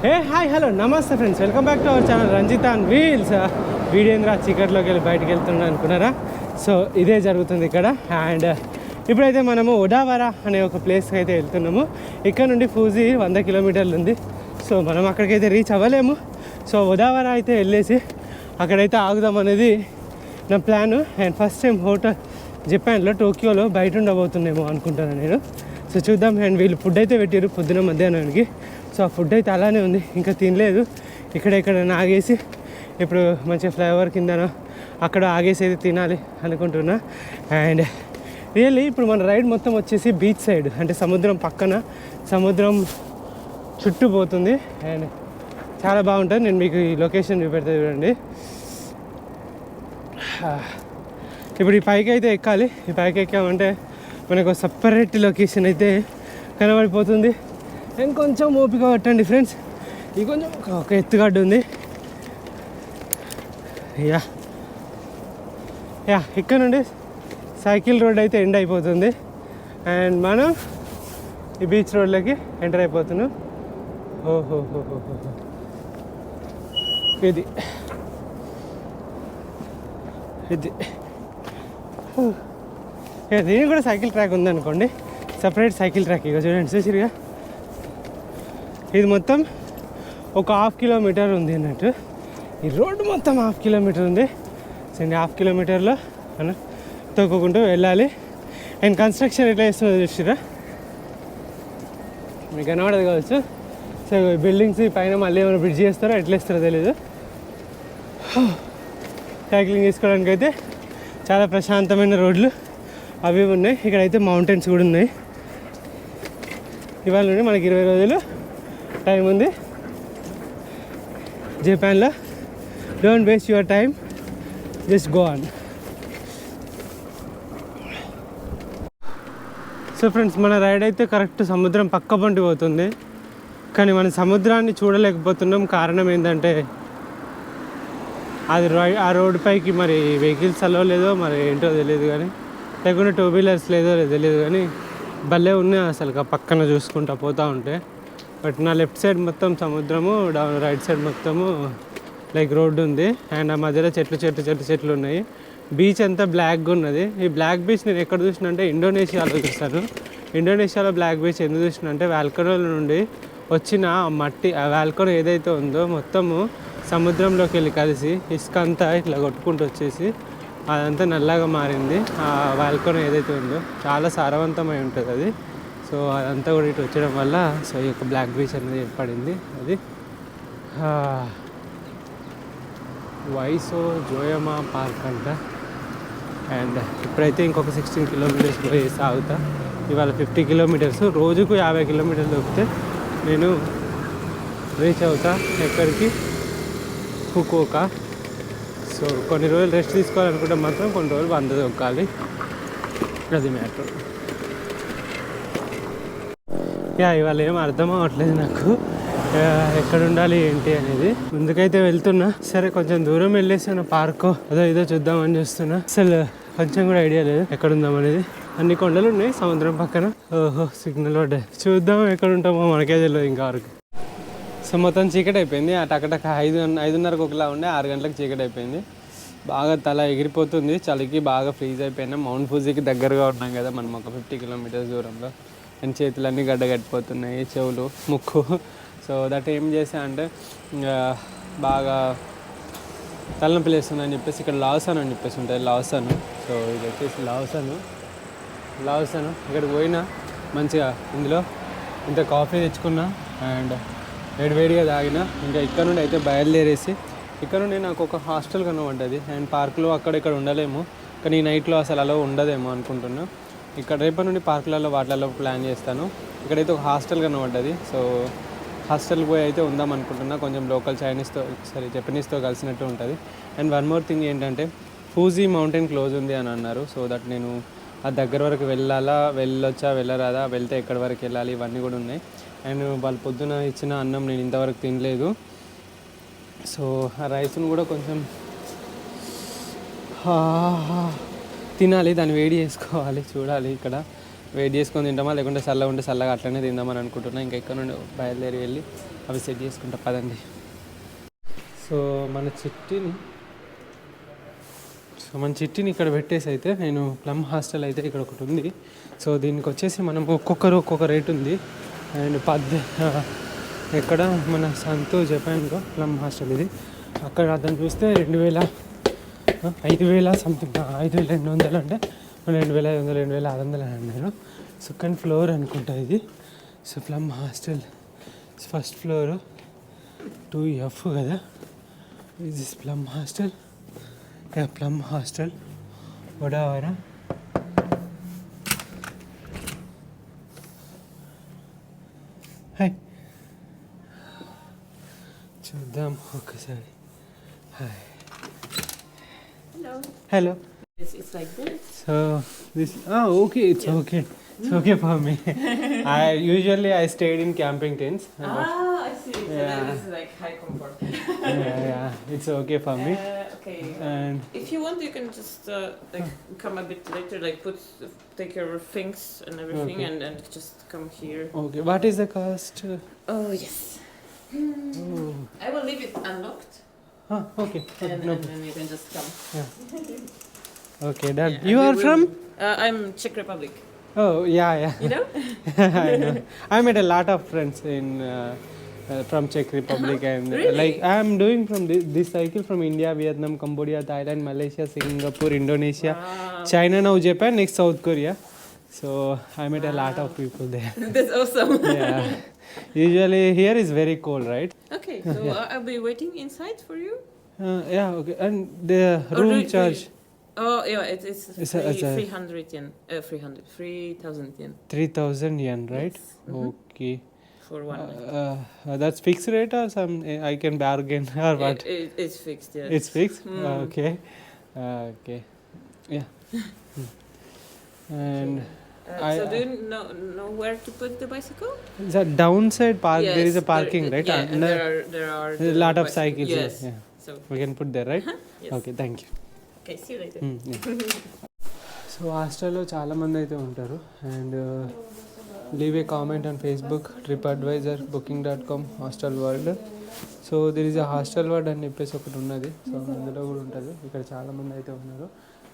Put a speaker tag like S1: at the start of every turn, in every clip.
S1: Hi hello నమస్తే friends, welcome back to our channel Ranjith on wheels. వీడేంద్ర చీకట్లోకి వెళ్ళి బయటకు వెళ్తున్నా అనుకున్నారా? సో ఇదే జరుగుతుంది ఇక్కడ. అండ్ ఇప్పుడైతే మనము ఉడావరా అనే ఒక ప్లేస్కి అయితే వెళ్తున్నాము. ఇక్కడ నుండి ఫూజీ 100 కిలోమీటర్లు ఉంది. సో మనం అక్కడికైతే రీచ్ అవ్వలేము. సో ఉడావరా అయితే వెళ్ళేసి అక్కడైతే ఆగుదాం అనేది నా plan. And first time hotel జపాన్లో టోక్యోలో బయట ఉండబోతున్నామో అనుకుంటాను నేను. సో చూద్దాం. అండ్ వీళ్ళు ఫుడ్ అయితే పెట్టారు పొద్దున మధ్యాహ్నానికి. సో ఆ ఫుడ్ అయితే అలానే ఉంది, ఇంకా తినలేదు. ఇక్కడ ఆగేసి ఇప్పుడు మంచిగా ఫ్లైఓవర్ కిందనో అక్కడ ఆగేసి అయితే తినాలి అనుకుంటున్నా. అండ్ రియల్లీ ఇప్పుడు మన రైడ్ మొత్తం వచ్చేసి బీచ్ సైడ్, అంటే సముద్రం పక్కన, సముద్రం చుట్టూ పోతుంది. అండ్ చాలా బాగుంటుంది. నేను మీకు ఈ లొకేషన్ చూపెడతా చూడండి. ఇప్పుడు ఈ పైకి అయితే ఎక్కాలి. ఈ పైకి ఎక్కామంటే మనకు సపరేట్ లొకేషన్ అయితే కనబడిపోతుంది. ఇంకొంచెం ఓపిక పట్టండి ఫ్రెండ్స్. ఇది కొంచెం ఒక ఎత్తుగడ్డ ఉంది. యా ఇక్కడ నుండి సైకిల్ రోడ్ అయితే ఎండ్ అయిపోతుంది. అండ్ మనం ఈ బీచ్ రోడ్లోకి ఎంటర్ అయిపోతున్నాం. ఓహో ఇది దీనికి కూడా సైకిల్ ట్రాక్ ఉందనుకోండి, సపరేట్ సైకిల్ ట్రాక్. ఇక చూడండి చూసిరుగా, ఇది మొత్తం ఒక 1/2 కిలోమీటర్ ఉంది అన్నట్టు. ఈ రోడ్డు మొత్తం 1/2 కిలోమీటర్ ఉంది. సో 1/2 కిలోమీటర్లో మనం తొక్కుకుంటూ వెళ్ళాలి. అండ్ కన్స్ట్రక్షన్ ఎట్లా చేస్తున్నది చూసిరా, మీకు కనబడదు కావచ్చు. సో బిల్డింగ్స్ పైన మళ్ళీ ఏమైనా బ్రిడ్జ్ చేస్తారో ఎట్లా ఇస్తారో తెలీదు. సైక్లింగ్ చేసుకోవడానికి అయితే చాలా ప్రశాంతమైన రోడ్లు అవి ఉన్నాయి. ఇక్కడైతే మౌంటైన్స్ కూడా ఉన్నాయి. ఇవాళ నుండి మనకి 20 రోజులు టైం ఉంది జపాన్లో. Don't waste your time, just go on. So friends, మన రైడ్ అయితే కరెక్ట్ సముద్రం పక్క పంటి పోతుంది. కానీ మన సముద్రాన్ని చూడలేకపోతున్నాం. కారణం ఏంటంటే అది ఆ రోడ్డు పైకి మరి వెహికల్స్ అలో లేదో మరి ఏంటో తెలియదు, కానీ లేకుంటే 2 వీలర్స్ లేదో తెలియదు, కానీ భలే ఉన్నాయి అసలు పక్కన చూసుకుంటా పోతూ ఉంటే. బట్ నా లెఫ్ట్ సైడ్ మొత్తం సముద్రము, రైట్ సైడ్ మొత్తము లైక్ రోడ్డు ఉంది. అండ్ ఆ మధ్యలో చెట్లు ఉన్నాయి. బీచ్ అంతా బ్లాక్గా ఉన్నది. ఈ బ్లాక్ బీచ్ నేను ఎక్కడ చూసినా అంటే ఇండోనేషియాలో చూస్తాను. ఇండోనేషియాలో బ్లాక్ బీచ్ ఎందుకు చూసినా అంటే వాల్కనోల నుండి వచ్చిన మట్టి, ఆ వాల్కనో ఏదైతే ఉందో మొత్తము సముద్రంలోకి వెళ్ళి కలిసి ఇసుక అంతా ఇట్లా కొట్టుకుంటూ వచ్చేసి అదంతా నల్లగా మారింది. ఆ వాల్కనో ఏదైతే ఉందో చాలా సారవంతమై ఉంటుంది అది. సో అదంతా కూడా ఇటు వచ్చడం వల్ల సో ఈ యొక్క బ్లాక్ బీచ్ అనేది ఏర్పడింది. అది వైసో జోయమా పార్క్ అంట. అండ్ ఇప్పుడైతే ఇంకొక 16 కిలోమీటర్స్ పోయి సాగుతా. ఇవాళ 50 కిలోమీటర్స్, రోజుకు 50 కిలోమీటర్లు దొరికితే నేను రీచ్ అవుతా ఎక్కడికి, ఫుకుఓకా. సో కొన్ని రోజులు రెస్ట్ తీసుకోవాలనుకుంటే మాత్రం కొన్ని రోజులు 100 దొక్కాలి. అది మ్యాటర్. ఇవాళ ఏం అర్థం అవ్వట్లేదు నాకు ఎక్కడ ఉండాలి ఏంటి అనేది. ముందుకైతే వెళ్తున్నా. సరే కొంచెం దూరం వెళ్ళేసాను, పార్కో అదో ఇదో చూద్దామని చూస్తున్నా. అసలు కొంచెం కూడా ఐడియా లేదు ఎక్కడ ఉందాం అనేది. అన్ని కొండలు ఉన్నాయి సముద్రం పక్కన. ఓహో సిగ్నల్ పడ్డాయి. చూద్దాం ఎక్కడ ఉంటామో మనకే తెలియదు ఇంకా వరకు. సో మొత్తం చీకటి అయిపోయింది. టకటక 5:30కు ఒకలా ఉండే 6 గంటలకు చీకటి అయిపోయింది. బాగా తల ఎగిరిపోతుంది చలికి. బాగా ఫ్రీజ్ అయిపోయినా. మౌంట్ ఫూజీకి దగ్గరగా ఉన్నాం కదా మనం, ఒక 50 కిలోమీటర్స్ దూరంలో. అండ్ చేతులన్నీ గడ్డగట్టిపోతున్నాయి, చెవులు, ముక్కు. సో దట్ ఏం చేసా అంటే బాగా తలనొప్పి లేస్తుందని చెప్పేసి ఇక్కడ లావసాన్ అని చెప్పేసి ఉంటుంది, లావసాన్. సో ఇది వచ్చేసి లావసాన్. ఇక్కడికి పోయినా మంచిగా ఇందులో ఇంత కాఫీ తెచ్చుకున్నా అండ్ వేడివేడిగా తాగిన. ఇంకా ఇక్కడ నుండి అయితే బయలుదేరేసి ఇక్కడ నుండి నాకు ఒక హాస్టల్ కనబడ్డది. అండ్ పార్కులో అక్కడ ఉండలేము, కానీ ఈ నైట్లో అసలు అలా ఉండదేమో అనుకుంటున్నా. ఇక్కడ రేపటి నుండి పార్కులలో వాటిలలో ప్లాన్ చేస్తాను. ఇక్కడైతే ఒక హాస్టల్ కనబడ్డది. సో హాస్టల్కి పోయి అయితే ఉందాం అనుకుంటున్నా. కొంచెం లోకల్ జపనీస్తో కలిసినట్టు ఉంటుంది. అండ్ వన్ మోర్ థింగ్ ఏంటంటే ఫూజీ మౌంటైన్ క్లోజ్ ఉంది అని అన్నారు. సో దట్ నేను ఆ దగ్గర వరకు వెళ్ళొచ్చా వెళ్ళరాదా, వెళ్తే ఎక్కడి వరకు వెళ్ళాలి, ఇవన్నీ కూడా ఉన్నాయి. అండ్ వాళ్ళు పొద్దున ఇచ్చిన అన్నం నేను ఇంతవరకు తినలేదు. సో ఆ రైస్ను కూడా కొంచెం తినాలి, దాన్ని వేడి చేసుకోవాలి, చూడాలి. ఇక్కడ వేడి చేసుకొని తింటామా లేకుంటే చల్లగా ఉంటే చల్లగా అట్లనే తిందామని అనుకుంటున్నా. ఇంకా ఇక్కడ నుండి బయలుదేరి వెళ్ళి అవి సెట్ చేసుకుంటా పదండి. సో మన చిట్టిని ఇక్కడ పెట్టేసి అయితే నేను ప్లమ్ హాస్టల్ అయితే ఇక్కడ ఒకటి ఉంది. సో దీనికి వచ్చేసి మనం ఒక్కొక్క రేట్ ఉంది. అండ్ ఎక్కడ మన సంతూ జపాన్లో ప్లమ్ హాస్టల్ ఇది. అక్కడ అతను చూస్తే 5,000 సంథింగ్, 5,200 అంటే 2,500, 2,600 అని అన్నారు. సెకండ్ ఫ్లోర్ అనుకుంటా ఇది. So Plum Hostel first floor 2F కదా. ఇది Plum Hostel, Plum Hostel Odawara. Hi, చూద్దాం ఒకసారి. Hi, hello.
S2: It's like this.
S1: So this okay, it's okay. It's okay for me. I stayed in camping tents.
S2: I see. So
S1: Yeah.
S2: that is like high comfort.
S1: Yeah, it's okay for me.
S2: Okay.
S1: And
S2: If you want, you can just like come a bit later, like take your things and everything,
S1: Okay.
S2: and just come here.
S1: okay, what is the cost?
S2: Oh yes.
S1: Oh.
S2: I will leave it unlocked,
S1: Okay.
S2: and
S1: No.
S2: then you can just come.
S1: Okay, done.
S2: Yeah,
S1: You
S2: and we
S1: are
S2: will-
S1: from?
S2: I'm Czech Republic.
S1: Oh, yeah.
S2: You know?
S1: I know. I met a lot of friends from Czech Republic, and
S2: Really?
S1: like I am doing from this cycle from India, Vietnam, Cambodia, Thailand, Malaysia, Singapore, Indonesia,
S2: Wow.
S1: China, now Japan, next South Korea. So I met a lot of people there.
S2: That's awesome.
S1: Yeah. Usually here is very cold, right?
S2: Okay, so I'll be waiting inside for you.
S1: Yeah. Okay. And the
S2: Or
S1: room
S2: do you-
S1: charge
S2: Oh yeah, it's
S1: It's a-
S2: 300 yen. 3,000 yen
S1: 3,000 yen, right?
S2: Yes. Mhm.
S1: Okay.
S2: for 1 night.
S1: That's fixed rate or some I can bargain or what?
S2: It's fixed, yes.
S1: It's fixed.
S2: Mm.
S1: Okay. Okay. Yeah. And
S2: So do you know where to put the bicycle?
S1: the downside park,
S2: Yes,
S1: there is a parking, right?
S2: Yeah, and
S1: Under-
S2: there are
S1: there's a lot of
S2: bicycle-
S1: cycles.
S2: Yes.
S1: Yeah.
S2: So
S1: We can put there, right?
S2: yes.
S1: Okay. Thank you.
S2: Okay, see you later.
S1: So హాస్టల్లో చాలామంది అయితే ఉంటారు. And leave a comment on Facebook, TripAdvisor, Booking.com, hostel world. So దిర్ is a hostel world అని చెప్పేసి ఒకటి ఉన్నది. So అందులో కూడా ఉంటుంది. ఇక్కడ చాలామంది అయితే ఉన్నారు.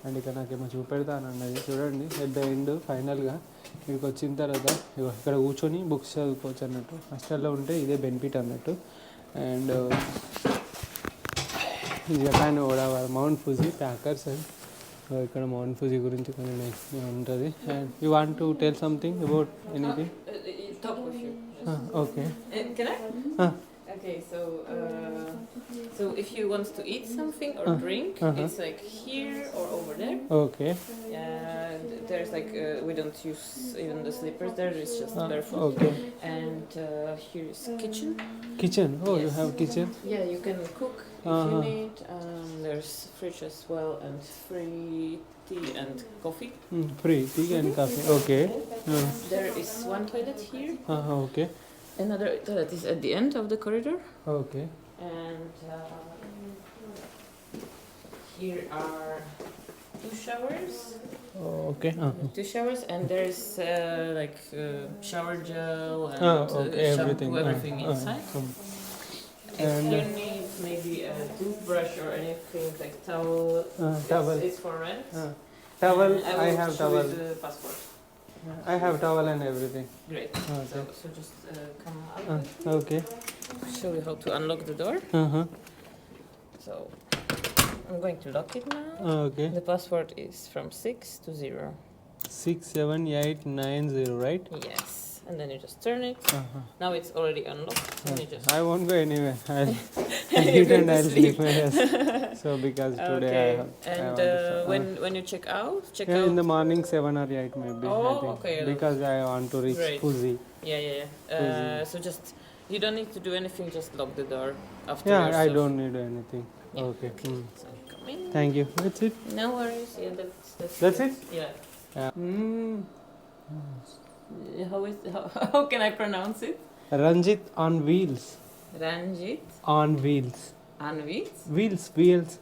S1: అండ్ ఇక్కడ నాకేమో చూపెడతాను అన్నది. చూడండి ఎట్ ద ఎండ్ ఫైనల్గా ఇక్కడికి వచ్చిన తర్వాత ఇక్కడ కూర్చొని బుక్స్ చదువుకోవచ్చు అన్నట్టు. హాస్టల్లో ఉంటే ఇదే బెనిఫిట్ అన్నట్టు. And Japan Odawara, Mount Fuji, packers. And so ఇక్కడ మౌంట్ ఫుజీ గురించి కొన్ని ఉంటుంది. And you want to tell something about anything?
S2: Talk with you.
S1: Okay.
S2: Can I?
S1: Ah.
S2: Okay, so if you want to eat something or drink, it's like here or over there.
S1: Okay.
S2: There's like we don't use even the slippers there. It's just barefoot.
S1: Okay.
S2: And here is kitchen.
S1: Kitchen. Oh you
S2: Yes.
S1: Have kitchen.
S2: Yeah, you can cook if you need. There's fridge as well and free tea and coffee.
S1: Free tea and coffee. Okay.
S2: There is one toilet here.
S1: Okay.
S2: Another toilet is at the end of the corridor.
S1: Okay.
S2: And here are two showers.
S1: Okay.
S2: Two showers, and there's like shower gel and
S1: okay. Everything.
S2: shampoo, everything inside. If
S1: And
S2: you need maybe a toothbrush or anything like towel,
S1: towel.
S2: it's for rent.
S1: Towel.
S2: And
S1: I
S2: will
S1: have
S2: show
S1: towel.
S2: you the passport.
S1: I have towel and everything.
S2: Great.
S1: Okay.
S2: So just come out.
S1: Okay.
S2: Show you how to unlock the door. So I'm going to lock it now.
S1: Okay.
S2: The password is from 6 to 0.
S1: 67890, right?
S2: Yes. And then you just turn it. Now it's already unlocked. And you just
S1: I won't go anywhere. I'll eat and I'll sleep. Yes. So because today I
S2: okay.
S1: have.
S2: And
S1: I want to,
S2: when you check out,
S1: yeah, in the morning 7 or 8 maybe. I
S2: Oh,
S1: think.
S2: okay.
S1: Because I want to reach
S2: Great.
S1: Fuji.
S2: yeah. So just you don't need to do anything. Just lock the door after.
S1: Yeah, I
S2: yourself.
S1: don't need anything.
S2: Yeah.
S1: Okay.
S2: So come in.
S1: Thank you. That's it.
S2: No worries. Yeah,
S1: That's it?
S2: Yeah.
S1: Yeah.
S2: How can I pronounce it?
S1: Ranjit on wheels.
S2: Ranjit
S1: On wheels.
S2: on wheels.
S1: Wheels.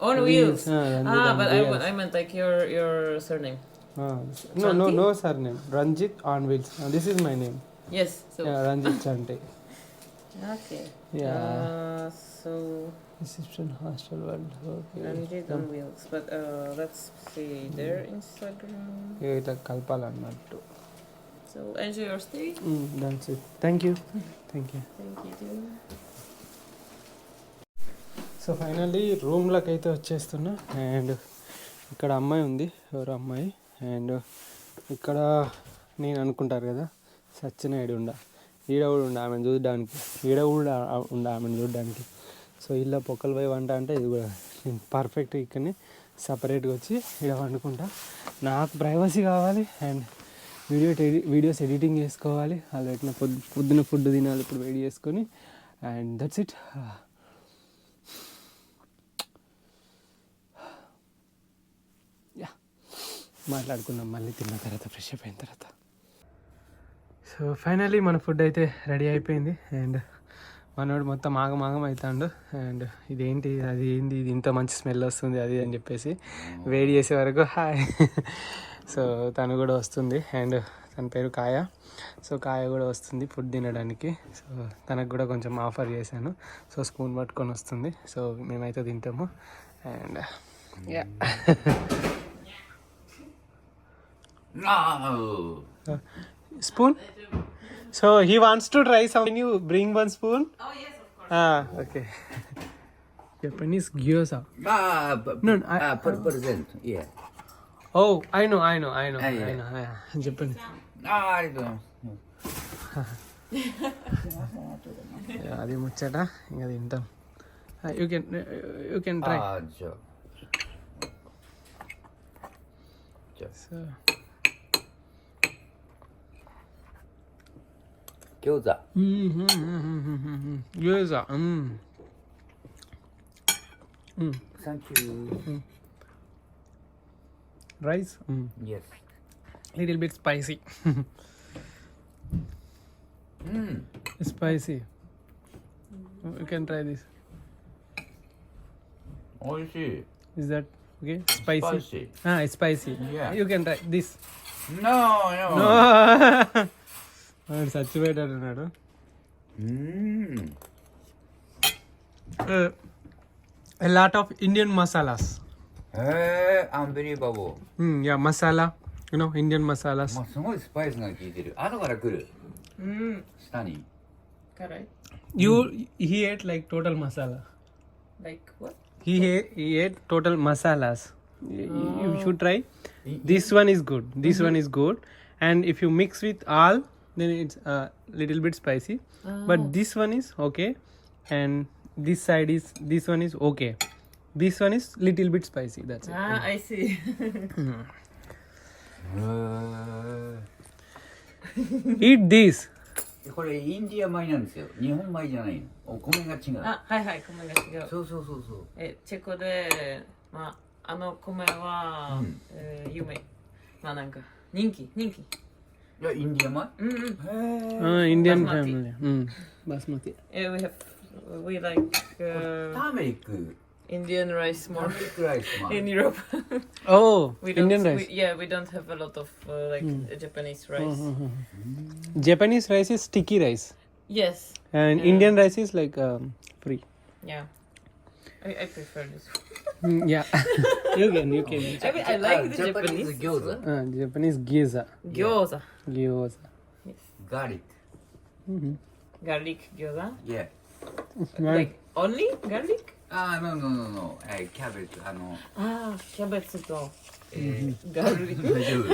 S2: On wheels.
S1: Ranjit on
S2: But
S1: wheels.
S2: I meant like your surname.
S1: No surname. Ranjit on wheels. This is my name.
S2: Yes. So
S1: Yeah, Ranjit Chante.
S2: Okay.
S1: Yeah.
S2: So
S1: Reception hostel world. Okay.
S2: Ranjit on Wheels, but let's see their Instagram.
S1: ఇట్లా కలపాలన్నట్టు.
S2: So enjoy your stay.
S1: That's it. Thank you. Thank you.
S2: Thank you too.
S1: So finally రూమ్లోకి అయితే వచ్చేస్తున్నా. And ఇక్కడ అమ్మాయి ఉంది, ఎవరో అమ్మాయి. And ఇక్కడ నేను అనుకుంటారు కదా సత్యనాయుడు ఈడ కూడా ఆమెను చూడడానికి, ఈడ కూడా ఆమెను చూడడానికి. సో ఇలా పొక్కలు పోయి వంట అంటే ఇది కూడా నేను పర్ఫెక్ట్ ఇక్కడనే సపరేట్గా వచ్చి ఈడ వండుకుంటా. నాకు ప్రైవసీ కావాలి అండ్ వీడియోస్ ఎడిటింగ్ చేసుకోవాలి. వాళ్ళు పెట్టిన పొద్దున ఫుడ్ తినాలి ఇప్పుడు వేడి చేసుకొని. And that's it. మాట్లాడుకుందాం మళ్ళీ తిన్న తర్వాత, ఫ్రెష్ అయిపోయిన తర్వాత. సో ఫైనల్లీ మన ఫుడ్ అయితే రెడీ అయిపోయింది. అండ్ మనోడు మొత్తం ఆగమాగం అవుతాడు. అండ్ ఇదేంటి అది ఏంది ఇది ఇంత మంచి స్మెల్ వస్తుంది అది అని చెప్పేసి వేడి చేసే వరకు హాయ్. సో తను కూడా వస్తుంది. అండ్ తన పేరు కాయ. సో కాయ కూడా వస్తుంది ఫుడ్ తినడానికి. సో తనకు కూడా కొంచెం ఆఫర్ చేశాను. సో స్పూన్ పట్టుకొని వస్తుంది. సో మేమైతే తింటాము. And yeah spoon. So he wants to try some. Can you bring one spoon?
S2: Oh yes, of course.
S1: Okay. Japanese gyoza. No,
S3: present. Yeah.
S1: Oh, I know.
S3: Yeah.
S1: Yeah. Japanese.
S3: I don't.
S1: Yeah, అది ముచ్చట ఇంకా తింటాం. You can try.
S3: Sure.
S1: So
S3: Gyoza.
S1: gyoza.
S3: Thank you.
S1: Rice.
S3: Yes.
S1: Little bit spicy. Spicy. You can try this.
S3: Oishi.
S1: Is that okay? Spicy.
S3: Spicy.
S1: It's spicy.
S3: Yeah.
S1: You can try this.
S3: No.
S1: వాడు చచ్చిపోయాడు అన్నాడు. A lot of Indian masalas.
S3: Hey, unbelievable.
S1: Yeah, masala. Indian masalas.
S3: すごいスパイスが効いてる。後から来る。下に。
S2: Correct.
S1: He ate like total masala.
S2: Like what?
S1: He ate total masalas. You should try. This one is good. This one is good. And if you mix with all, then it's a little bit spicy. But this one is okay. And this one is okay. This one is little bit spicy. That's it.
S2: I see.
S1: Eat this.
S3: これインディア米なんですよ。日本米じゃないの。お米が違う。
S2: はいはい、米が違う。
S3: そう。
S2: チェコで、あの米は、有名。なんか人気。
S3: いや、インディア米
S1: Indian
S2: Basmati.
S1: family. Basmati.
S2: We like
S3: ターメリック。
S2: Indian rice
S3: ター
S2: more
S3: メリックライス。
S2: in Europe.
S1: Oh,
S2: We don't,
S1: Indian rice.
S2: we don't have a lot of like Japanese rice.
S1: Japanese rice is sticky rice.
S2: Yes.
S1: And Indian rice is like free.
S2: Yeah. I prefer this.
S1: Yeah. You can.
S2: I mean, I like the
S3: ジャパニーズ
S2: Japanese.
S3: 餃子。
S1: Japanese gyoza.
S2: Gyoza.
S3: ガーリック。
S2: Garlic gyoza.
S3: Yeah.
S2: Like only garlic?
S3: no. キャベツ、
S2: キャベツと、ガーリック。
S3: 大丈夫。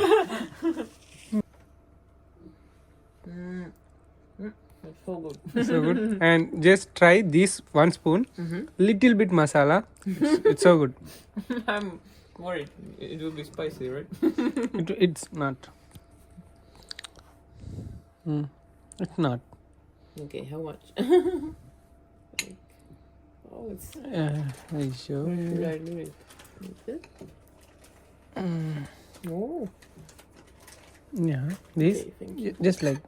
S2: It's so good.
S1: So good. And just try this 1 spoon. Little bit masala. It's so good.
S2: I'm worried. It will be spicy, right?
S1: It's not. It's not.
S2: Okay, how much? Oh, it's.
S1: I show
S2: Should
S1: you.
S2: I do it? Like this? Oh.
S1: Yeah. This.
S2: Okay, thank you.
S1: Just like.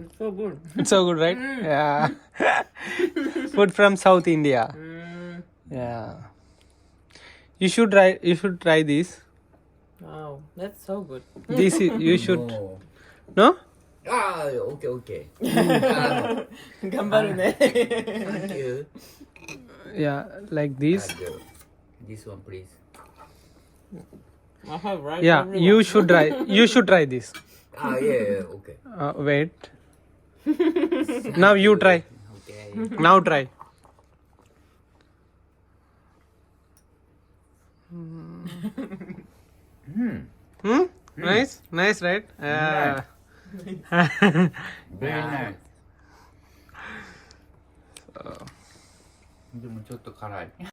S2: It's so good.
S1: It's so good, right? Yeah. Food from South India. Yeah. You should try this.
S2: Wow, that's so good.
S1: This is, you should.
S3: No.
S1: No?
S3: Ah, okay, okay. Ah,
S2: Gambarune.
S3: thank you.
S1: Yeah, like this.
S3: This one, please.
S2: I have right.
S1: Yeah,
S2: everyone.
S1: you should try. You should try this.
S3: Ah, yeah, okay.
S1: Wait. Now you try.
S3: Okay.
S1: Now try. Hmm? Nice? Nice, right?
S3: Very nice. でもちょっと辛い。